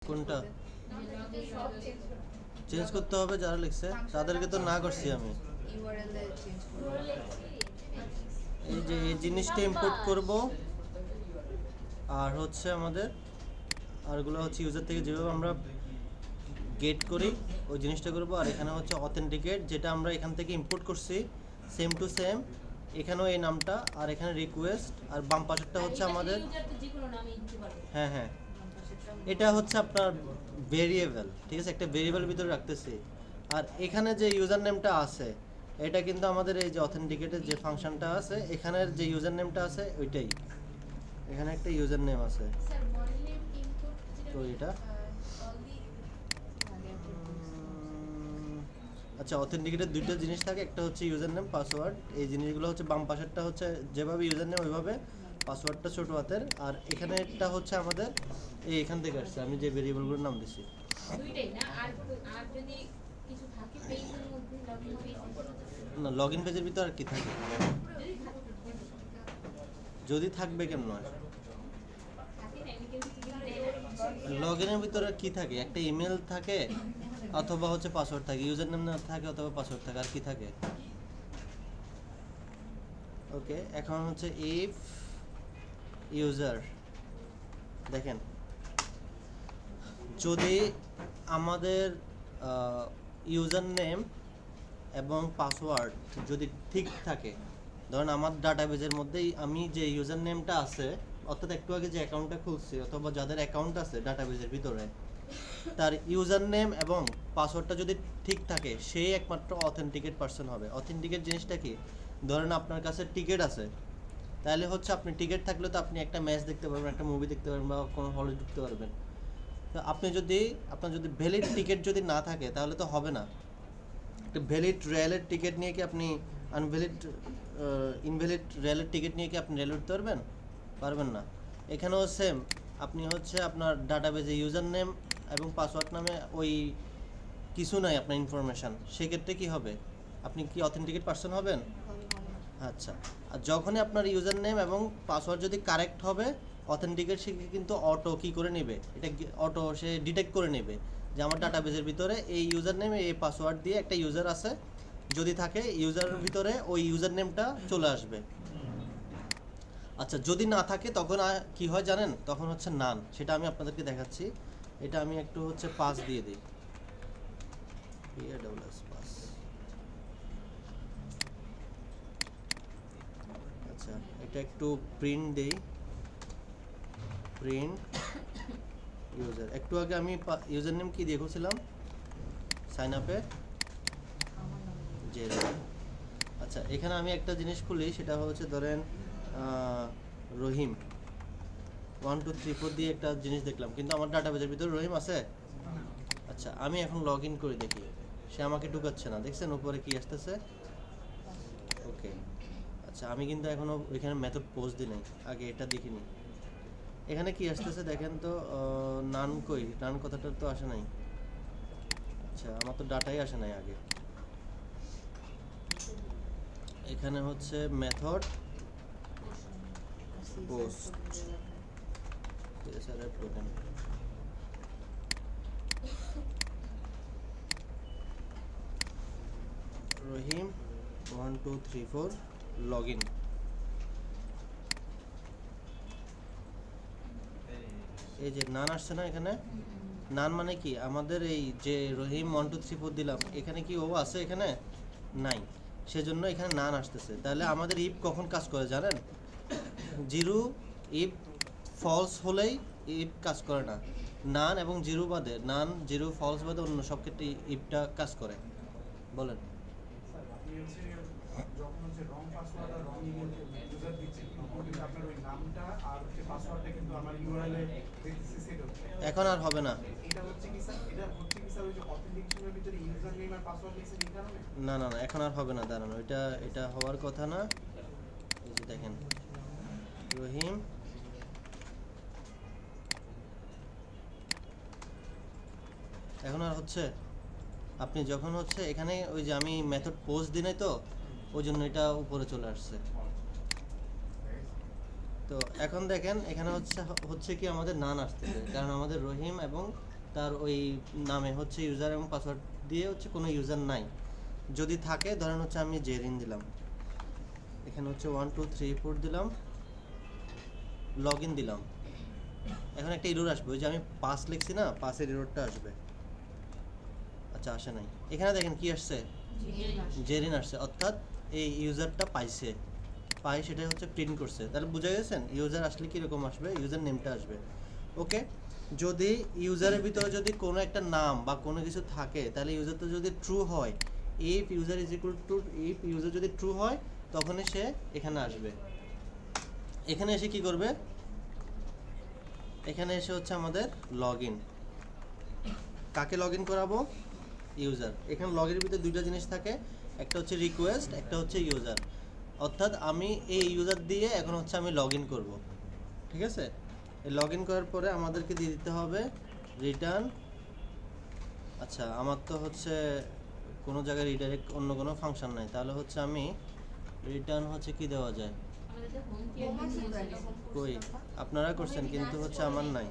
কোনটা চেঞ্জ করতে হবে? যারা লিখছে তাদেরকে তো না করছি আমি। এই যে এই জিনিসটা ইম্পোর্ট করব, আর হচ্ছে আমাদের আরগুলো হচ্ছে ইউজার থেকে যেভাবে আমরা গেট করি ওই জিনিসটা করব। আর এখানে হচ্ছে অথেন্টিকেট, যেটা আমরা এখান থেকে ইম্পোর্ট করছি সেম টু সেম এখানেও এই নামটা, আর এখানে রিকোয়েস্ট, আর বাম পাশেরটা হচ্ছে আমাদের, হ্যাঁ হ্যাঁ, এটা হচ্ছে আপনার ভেরিয়েবল, ঠিক আছে, একটা ভেরিয়েবল ভিতরে রাখতেছি। আর এখানে যে ইউজার নেমটা আছে এটা কিন্তু আমাদের এই যে অথেন্টিকেটের যে ফাংশনটা আছে এখানের যে ইউজার নেমটা আছে ওইটাই, এখানে একটা ইউজার নেম আছে। তো এটা আচ্ছা, অথেন্টিকেটের দুইটা জিনিস থাকে, একটা হচ্ছে ইউজার নেম, পাসওয়ার্ড। এই জিনিসগুলো হচ্ছে বাম পাশেরটা হচ্ছে যেভাবে ইউজার নেম ওইভাবে, পাসওয়ার্ডটা ছোট হাতের, আর এখানে একটা হচ্ছে আমাদের এই এখান থেকে আসছে আমি যে ভেরিয়েবলগুলোর নাম দিছি দুইটাই না। আর যদি কিছু থাকে পেজের মধ্যে লগইন পেজ, না লগইন পেজের ভিতর আর কি থাকে? যদি থাকবে কেমন হয়? লগইনের ভিতরে কি থাকে? একটা ইমেল থাকে অথবা হচ্ছে পাসওয়ার্ড থাকে, ইউজার নেম থাকে অথবা পাসওয়ার্ড থাকে, আর কি থাকে? ওকে, এখন হচ্ছে ইফ ইউজার, দেখেন যদি আমাদের ইউজার নেম এবং পাসওয়ার্ড যদি ঠিক থাকে, ধরেন আমার ডাটাবেজের মধ্যেই আমি যে ইউজার নেমটা আছে, অর্থাৎ একটু আগে যে অ্যাকাউন্টটা খুলছি অথবা যাদের অ্যাকাউন্ট আছে ডাটাবেজের ভিতরে, তার ইউজার নেম এবং পাসওয়ার্ডটা যদি ঠিক থাকে সেই একমাত্র অথেন্টিকেট পারসন হবে। অথেন্টিকেট জিনিসটা কি? ধরেন আপনার কাছে টিকিট আছে, তাহলে হচ্ছে আপনি টিকিট থাকলে তো আপনি একটা ম্যাচ দেখতে পারবেন, একটা মুভি দেখতে পারবেন, বা কোনো হলে ঢুকতে পারবেন। তো আপনি যদি আপনার যদি ভ্যালিড টিকিট যদি না থাকে তাহলে তো হবে না। একটা ভ্যালিড রেলের টিকিট নিয়ে কি আপনি আনভ্যালিড ইনভ্যালিড রেলের টিকিট নিয়ে কি আপনি রেল উঠতে পারবেন? পারবেন না। এখানেও সেম, আপনি হচ্ছে আপনার ডাটাবেজে ইউজার নেম এবং পাসওয়ার্ড নামে ওই কিছু নাই আপনার ইনফরমেশান, সেক্ষেত্রে কি হবে? আপনি কি অথেন্টিকেট পারসন হবেন? আচ্ছা, আর যখনই আপনার ইউজার নেম এবং পাসওয়ার্ড যদি কারেক্ট হবে, অথেন্টিকেট সে কিন্তু অটো কি করে নেবে, এটা অটো সে ডিটেক্ট করে নেবে যে আমার ডাটাবেজের ভিতরে এই ইউজার নেম এই পাসওয়ার্ড দিয়ে একটা ইউজার আছে, যদি থাকে ইউজারের ভিতরে ওই ইউজার নেমটা চলে আসবে। আচ্ছা, যদি না থাকে তখন কি হয় জানেন? তখন হচ্ছে নান, সেটা আমি আপনাদেরকে দেখাচ্ছি। এটা আমি একটু হচ্ছে পাস দিয়ে দিই, পাস। আচ্ছা, এটা একটু প্রিন্ট দেই, প্রিন্ট ইউজার। একটু আগে আমি ইউজার নেম কি দেখেছিলাম সাইন আপে, জেরো। আচ্ছা, এখানে আমি একটা জিনিস খুলি, সেটা হচ্ছে ধরেন রহিম 1 2 3 4 দিয়ে একটা জিনিস দেখলাম, কিন্তু আমার ডাটাবেজের ভিতরে রহিম আছে। আচ্ছা, আমি এখন লগ ইন করে দেখি, সে আমাকে ঢুকাচ্ছে না, দেখছেন উপরে কি আসতেছে? ওকে। আচ্ছা, আমি কিন্তু এখনো ওইখানে মেথড পোস্ট দিই নাই, আগে এটা দেখিনি। এখানে কি আসতেছে দেখেন তো, নান কই, নান কথাটা তো আসে নাই। আচ্ছা, আমার তো ডাটাই আসে নাই আগে। এখানে হচ্ছে method post token, Rahim 1 2 3 4 log in. এই যে নান আসছে না এখানে? নান মানে কি? আমাদের এই যে রহিম 1 2 3 4 দিলাম, এখানে কি ও আছে? এখানে নাই, সেজন্য এখানে নান আসতেছে। তাহলে আমাদের ইফ কখন কাজ করে জানেন? জিরো ইফ ফলস হলেই ইফ কাজ করে না। নান এবং জিরো বাদে, নান জিরো ফলস বাদে অন্য সব ক্ষেত্রে ইফটা কাজ করে। বলেন। এখন আর হবে না। না না না, এখন আর হবে না, দাঁড়ান, এটা হওয়ার কথা না। এই যে দেখেন রহিম, এখন আর হচ্ছে? আপনি যখন হচ্ছে এখানে ওই যে আমি মেথড পোস্ট দিই নাই তো, ওই জন্য এটা উপরে চলে আসছে। তো এখন দেখেন এখানে হচ্ছে কি আমাদের নান আসতেছে, কারণ আমাদের রহিম এবং তার ওই নামে হচ্ছে ইউজার এবং পাসওয়ার্ড দিয়ে হচ্ছে কোনো ইউজার নাই। যদি থাকে ধরেন হচ্ছে আমি জেরিন দিলাম, এখানে হচ্ছে 1 2 3 4 দিলাম, লগ ইন দিলাম। এখন একটা এরর আসবে, ওই যে আমি পাস লিখছি না, পাসের এররটা আসবে। আচ্ছা আসে নাই, এখানে দেখেন কি আসছে, জেরিন আসছে, অর্থাৎ এই ইউজারটা পাইছে, পাই সেটা হচ্ছে প্রিন্ট করছে। তাহলে বুঝা গেছেন ইউজার আসলে কীরকম আসবে, ইউজার নেমটা আসবে। ওকে, যদি ইউজারের ভিতরে যদি কোনো একটা নাম বা কোনো কিছু থাকে তাহলে ইউজারটা যদি ট্রু হয়, if user is equal to, if user যদি ট্রু হয় তখনই সে এখানে আসবে। এখানে এসে কি করবে, এখানে এসে হচ্ছে আমাদের লগ ইন। কাকে লগ ইন করাবো, ইউজার। এখানে লগের ভিতরে দুইটা জিনিস থাকে, একটা হচ্ছে রিকোয়েস্ট, একটা হচ্ছে ইউজার। অর্থাৎ আমি এই ইউজার দিয়ে এখন হচ্ছে আমি লগ ইন করবো, ঠিক আছে। এই লগ ইন করার পরে আমাদেরকে দিয়ে দিতে হবে রিটার্ন। আচ্ছা আমার তো হচ্ছে কোনো জায়গায় রিডাইরেক্ট অন্য কোনো ফাংশন নাই, তাহলে হচ্ছে আমি রিটার্ন হচ্ছে কি দেওয়া যায়, কই আপনারা করছেন কিন্তু হচ্ছে আমার নাই।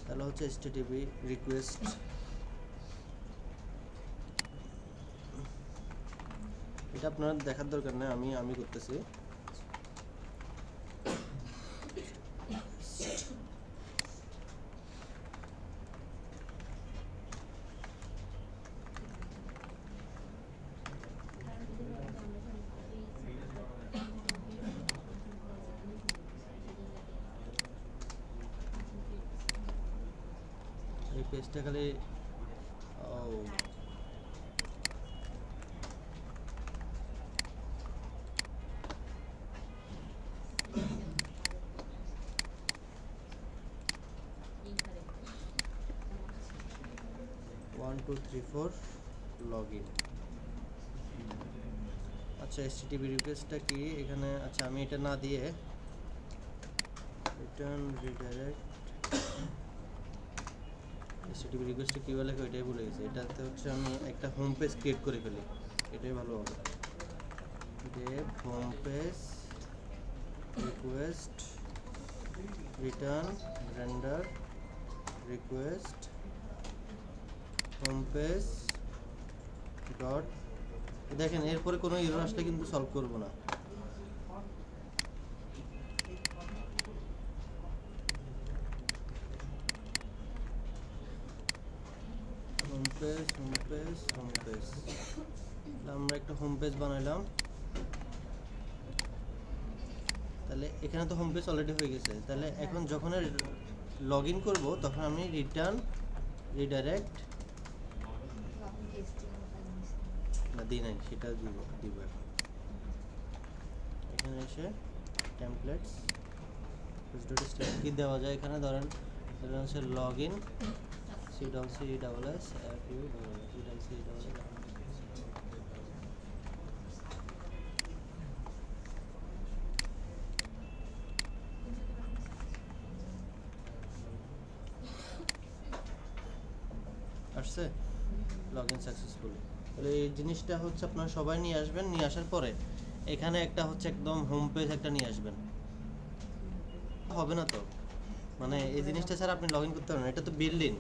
তাহলে হচ্ছে http রিকোয়েস্ট, এটা আপনারা দেখার দরকার নেই, আমি করতেছি। এই পেজটা খালি ও 1 2 3 4 লগ ইন। আচ্ছা http রিকোয়েস্টটা কি এখানে, আচ্ছা আমি এটা না দিয়ে রিটার্ন রিডাইরেক্ট, http রিকোয়েস্টটা কী বলে ওইটাই ভুলে গেছি। এটাতে হচ্ছে আমি একটা হোম পেজ ক্রিয়েট করে ফেলি, এটাই ভালো হবে। Dave home page request return render request home page dot. দেখেন এরপরে কোনো এরর আসলে কিন্তু সলভ করব না। Home page home page home page, আমরা একটা হোম পেজ বানাইলাম। তাহলে এখানে তো হোম পেজ অলরেডি হয়ে গেছে, তাহলে এখন যখন লগ ইন করবো তখন আমি রিটার্ন রিডাইরেক্ট না দিই নাই, সেটা দিব এখন। এখানে এসে টেমপ্লেটস কি দেওয়া যায়, এখানে ধরেন এটা হচ্ছে লগ ইন CWCSS আসছে লগ ইন সাকসেসফুল। তাহলে এই জিনিসটা হচ্ছে আপনারা সবাই নিয়ে আসবেন, নিয়ে আসার পরে এখানে একটা হচ্ছে একদম হোম পেজ একটা নিয়ে আসবেন। হবে না তো, মানে এই জিনিসটা ছাড়া আপনি লগ ইন করতে পারবেন, এটা তো বিল্ডিং।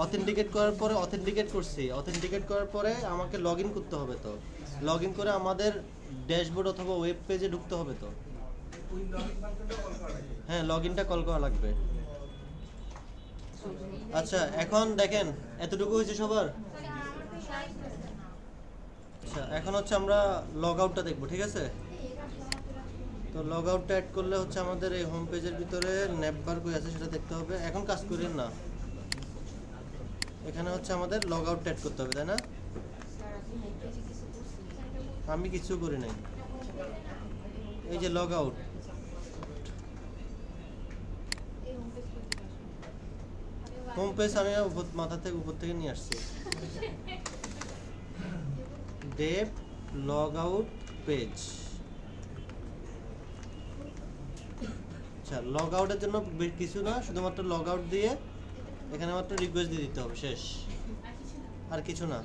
অথেন্টিকেট করার পরে অথেন্টিকেট করার পরে আমাকে লগ ইন করতে হবে, তো লগ ইন করে আমাদের ড্যাশবোর্ড অথবা ওয়েব পেজে ঢুকতে হবে। তো হ্যাঁ লগ ইনটা কল করা লাগবে। আচ্ছা এখন দেখেন এতটুকু হয়েছে সবার। আচ্ছা এখন হচ্ছে আমরা লগ আউটটা দেখবো, ঠিক আছে। তো লগ আউটটা অ্যাড করলে হচ্ছে আমাদের এই হোম পেজের ভিতরে নেটবার কই আছে সেটা দেখতে হবে। এখন কাজ করেন না, এখানে হচ্ছে আমাদের লগ আউটটা অ্যাড করতে হবে, তাই না। আমি কিছু করি নাই, এই যে লগ আউট, হোম পেজ আমি মাথা থেকে উপর থেকে নিয়ে আসছি। Dave log out page. আচ্ছা লগ আউটের জন্য কিছু না, শুধুমাত্র লগ আউট দিয়ে এখানে মাত্র রিকোয়েস্ট দিয়ে দিতে হবে, শেষ, আর কিছু না।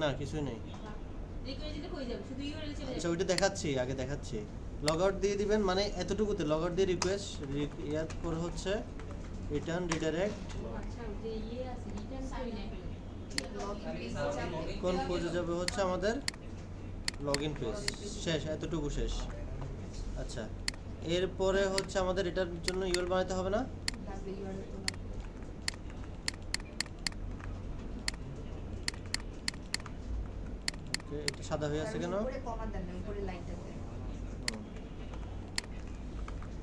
না কিছুই নেই। আচ্ছা ওইটা দেখাচ্ছি, আগে দেখাচ্ছি। লগ আউট দিয়ে দিবেন, মানে এতটুকুতে লগ আউট দিয়ে রিকোয়েস্ট ইয়ার পর হচ্ছে রিটার্ন রিডাইরেক্ট কোন পেজে যাবে হচ্ছে আমাদের লগইন পেজ, শেষ, এতটুকু শেষ। আচ্ছা, এরপরে হচ্ছে আমাদের এটার জন্য ইউআরএল বানাতে হবে না? এটা সাদা হয়ে আছে কেন?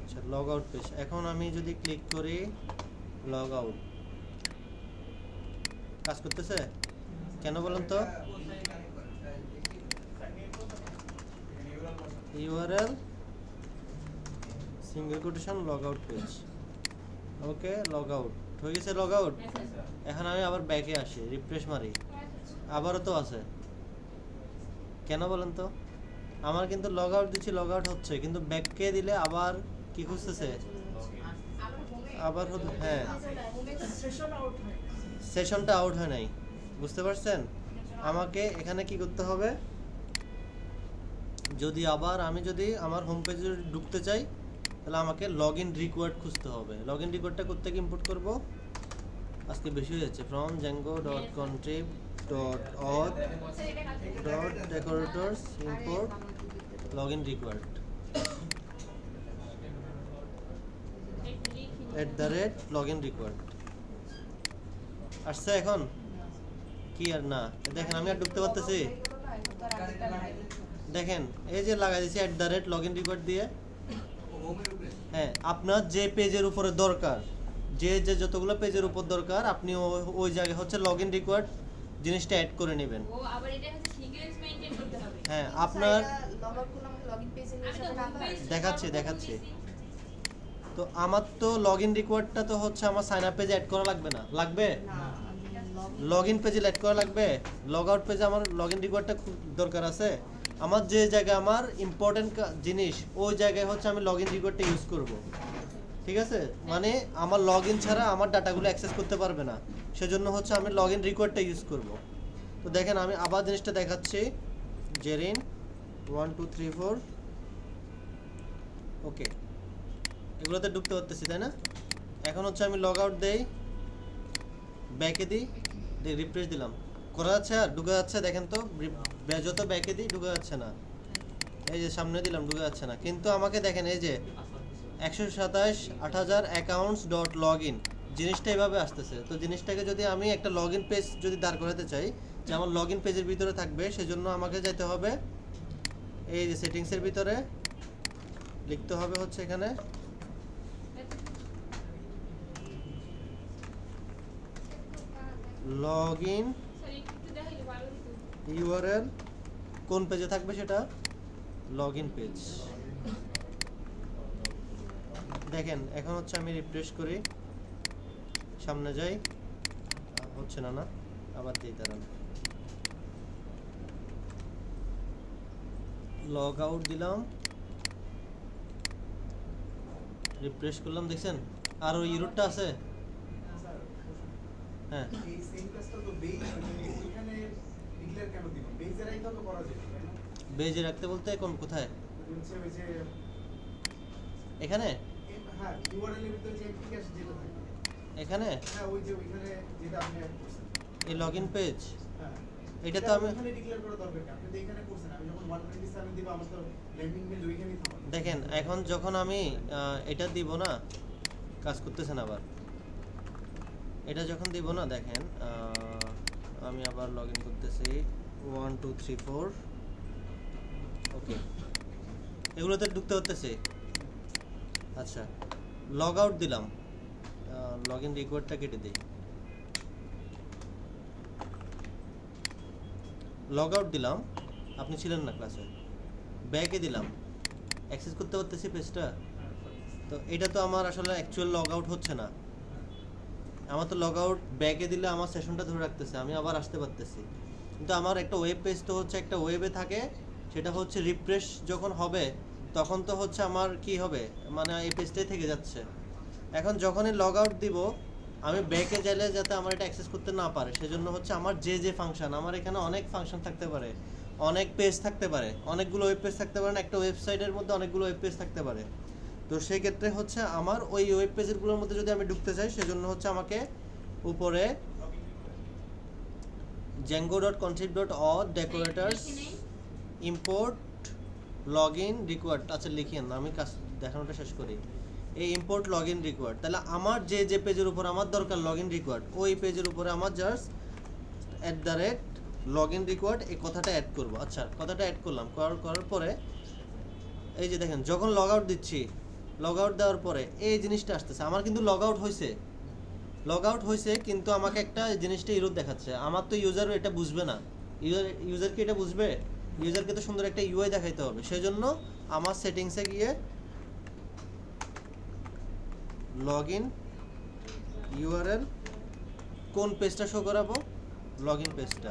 আচ্ছা, লগ আউট পেজ। এখন আমি যদি ক্লিক করি লগ আউট, কাজ করতেছে কেন বলুন তো? URL single quotation log out page. Okay, log out হয়ে গেছে। Log out. এখন আমি আবার ব্যাকে আসি, রিফ্রেশ মারি, আবারও তো আছে কেন বলেন তো? আমার কিন্তু লগ আউট দিচ্ছি, লগ আউট হচ্ছে, কিন্তু ব্যাককে দিলে আবার কি খুঁজতেছে? আবার হচ্ছে, হ্যাঁ, সেশনটা আউট হয় নাই। বুঝতে পারছেন? আমাকে এখানে কি করতে হবে? যদি আবার আমি যদি আমার হোম পেজে ঢুকতে চাই, তাহলে আমাকে লগ ইন রিকোয়ার্ড খুঁজতে হবে। লগ ইন রিকোয়ার্ডটা করতে গিয়ে ইম্পোর্ট করব, আজকে বেশি হয়ে যাচ্ছে, from django.contrib.auth.decorators import login required @login required আসছে। এখন কি আর না, দেখেন আমি আর ঢুকতে পারতেছি? দেখেন এই যে লাগাই দিয়েছি @login required দিয়ে। হ্যাঁ, আপনার যে পেজের উপরে দরকার, যে যে যতগুলো পেজের উপর দরকার, আপনি ওই জায়গায় হচ্ছে লগইন রিকোয়ার্ড জিনিসটা অ্যাড করে নেবেন। ও আবার এটা হচ্ছে সিকোয়েন্স মেইনটেইন করতে হবে। হ্যাঁ, আপনার লগইন পেজে নিয়ে যাবেন। দেখাচ্ছি। তো আমার তো লগইন রিকোয়ার্ডটা তো হচ্ছে আমার সাইন আপ পেজে অ্যাড করা লাগবে না? লাগবে? লগইন পেজে অ্যাড করা লাগবে। লগ আউট পেজে আমার লগইন রিকোয়ার্ডটা খুব দরকার আছে। আমার যে জায়গায় আমার ইম্পর্টেন্ট জিনিস, ওই জায়গায় হচ্ছে আমি লগইন রিকোয়ার্ডটা ইউজ করব। ঠিক আছে? মানে আমার লগইন ছাড়া আমার ডাটাগুলো অ্যাক্সেস করতে পারবে না, সেজন্য হচ্ছে আমি লগইন রিকোয়ার্ডটা ইউজ করব। তো দেখেন আমি আবার জিনিসটা দেখাচ্ছি, জেরিন 1 2 3 4। ওকে, এগুলোতে ঢুকতে পারতেছি, তাই না? এখন হচ্ছে আমি লগ আউট দেই, ব্যাকে দিই, রিফ্রেশ দিলাম, করা যাচ্ছে? আর ঢুকে যাচ্ছে? দেখেন তো, যত ব্যাকে দিই ঢুকে যাচ্ছে না। এই যে সামনে দিলাম, ঢুকে যাচ্ছে না। কিন্তু আমাকে দেখেন এই যে 127 অ্যাকাউন্টস ডট লগ ইন জিনিসটা এভাবে আসতেছে। তো জিনিসটাকে যদি আমি একটা লগ ইন পেজ যদি দাঁড় করাতে চাই, যে আমার লগ ইন পেজের ভিতরে থাকবে, সেজন্য আমাকে যেতে হবে এই যে সেটিংসের ভিতরে, লিখতে হবে হচ্ছে এখানে লগ ইন ইউআরএল, কোন পেজে থাকবে সেটা? Log in page. দেখেন এখন হচ্ছে আমি রিফ্রেশ করি, সামনে যাই, হচ্ছে না, আবার দিই, দাঁড়ান, লগ আউট দিলাম, রিফ্রেশ করলাম, দেখছেন আর ওই ইউরোটা আছে। হ্যাঁ, এই সেম কাজটা তো এখানে ডিক্লেয়ার কেন দিব? বেজে রাখতে তো করা যায়, তাই না? বেজে রাখতে বলতে কোন কোথায়? হচ্ছে ওই যে এখানে, হ্যাঁ, ইউআরএল এর ভিতরে যে ক্যাশ যেটা থাকে এখানে, হ্যাঁ, ওই যে ওইখানে যেটা আপনি অ্যাড করছেন, এই লগইন পেজ। হ্যাঁ, এটা তো আমি এখানে ডিক্লেয়ার করা দরকার কি? আপনি তো এখানে করছেন, আমি যখন 127 দিব আমার তো ল্যান্ডিং পেজ ওইখানেই থাকবে। দেখেন এখন যখন আমি এটা দিব না, কাজ করতেছে না। আবার এটা যখন দিব না, দেখেন আমি আবার লগ ইন করতেছি 1 2 3 4। ওকে, এগুলোতে ঢুকতে হতেছে। আচ্ছা, লগ আউট দিলাম, লগ ইন রিকোয়ার্ডটা কেটে দিই, লগ আউট দিলাম, আপনি ছিলেন না ক্লাসে, ব্যাকে দিলাম, অ্যাক্সেস করতে পারতেছি পেজটা। তো এটা তো আমার আসলে অ্যাকচুয়াল লগ আউট হচ্ছে না। আমার তো লগ আউট ব্যাকে দিলে আমার সেশনটা ধরে রাখতেছে, আমি আবার আসতে পারতেছি। কিন্তু আমার একটা ওয়েব পেজ তো হচ্ছে একটা ওয়েবে থাকে, সেটা হচ্ছে রিফ্রেশ যখন হবে তখন তো হচ্ছে আমার কি হবে, মানে এই পেজটাই থেকে যাচ্ছে। এখন যখনই লগ আউট দিব, আমি ব্যাকে চাইলে যাতে আমার এটা অ্যাক্সেস করতে না পারে, সেজন্য হচ্ছে আমার যে ফাংশন, আমার এখানে অনেক ফাংশন থাকতে পারে, অনেক পেজ থাকতে পারে, অনেকগুলো ওয়েব পেজ থাকতে পারে না, একটা ওয়েবসাইটের মধ্যে অনেকগুলো ওয়েব পেজ থাকতে পারে। তো সেই ক্ষেত্রে হচ্ছে আমার ওই ওয়েব পেজেরগুলোর মধ্যে যদি আমি ঢুকতে চাই, সেজন্য হচ্ছে আমাকে উপরে django.contrib.auth decorators import login required, আচ্ছা লিখিয়ে না, আমি কাজ দেখানোটা শেষ করি। এই ইম্পোর্ট লগইন রিকোয়ার্ড, তাহলে আমার যে পেজের উপর আমার দরকার লগইন রিকোয়ার্ড, ওই পেজের উপরে আমার জাস্ট @login required এই কথাটা অ্যাড করব। আচ্ছা, কথাটা অ্যাড করলাম, করার পরে এই যে দেখেন যখন লগ আউট দিচ্ছি, লগ আউট দেওয়ার পরে এই জিনিসটা আসতেছে, আমার কিন্তু লগ আউট হয়েছে, কিন্তু আমাকে একটা জিনিসটা ইরর দেখাচ্ছে। আমার তো ইউজার এটা বুঝবে না, ইউজার কি এটা বুঝবে? ইউজারকে তো সুন্দর একটা ইউআই দেখাইতে হবে। সেজন্য আমার সেটিংসে গিয়ে লগইন ইউআরএল কোন পেজটা শো করাবো, লগইন পেজটা।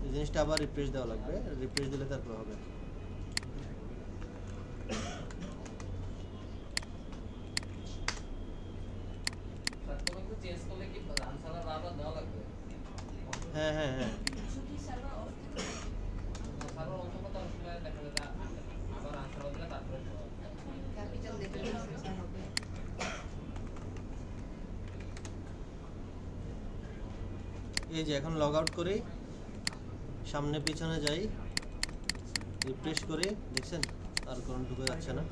এই জিনিসটা আবার রিফ্রেশ দেওয়া লাগবে, রিফ্রেশ দিলে তারপর হবে। হ্যাঁ হ্যাঁ হ্যাঁ, এই যে এখন লগ আউট করি, সামনে পিছনে যাই, রিফ্রেশ করি, দেখছেন আর কোনো ঢুকে যাচ্ছে না।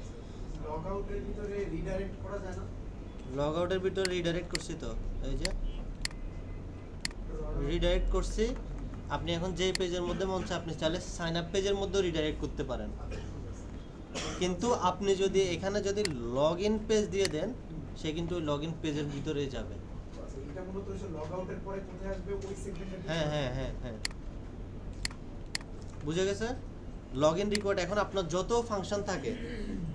লগ আউটের ভিতরে রিডাইরেক্ট করা যায় না? লগ আউটের ভিতরে রিডাইরেক্ট করছি তো, এই যে রিডাইরেক্ট করছি। আপনি এখন যে পেজের মধ্যে মন চায় আপনি চাইলে সাইন আপ পেজের মধ্যেও রিডাইরেক্ট করতে পারেন, কিন্তু আপনি যদি এখানে যদি লগ ইন পেজ দিয়ে দেন, সে কিন্তু ওই লগ ইন পেজের ভিতরেই যাবে। এটা মূলত লগ আউটের পরে কোথায় আসবে ওই সেগমেন্টের? হ্যাঁ হ্যাঁ হ্যাঁ হ্যাঁ, বুঝে গেছে? লগ ইন রিকোয়ার্ড এখন আপনার যত ফাংশন থাকে,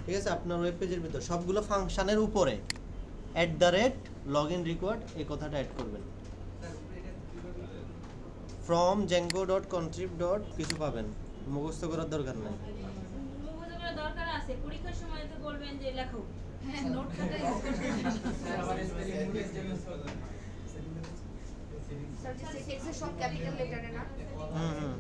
ঠিক আছে, আপনার ওয়েব পেজের ভিতর সবগুলো ফাংশনের উপরে @login required এই কথাটা অ্যাড করবেন। from django.contrib. কিছু পাবেন, মুখস্থ করার দরকার নাই। মুখস্থ করার দরকার আছে, পরীক্ষার সময় তো বলবেন যে লেখো, হ্যাঁ নোট খাতা ইউজ করতে। স্যার সব ক্যাপিটাল লেটারে না? হুম হুম,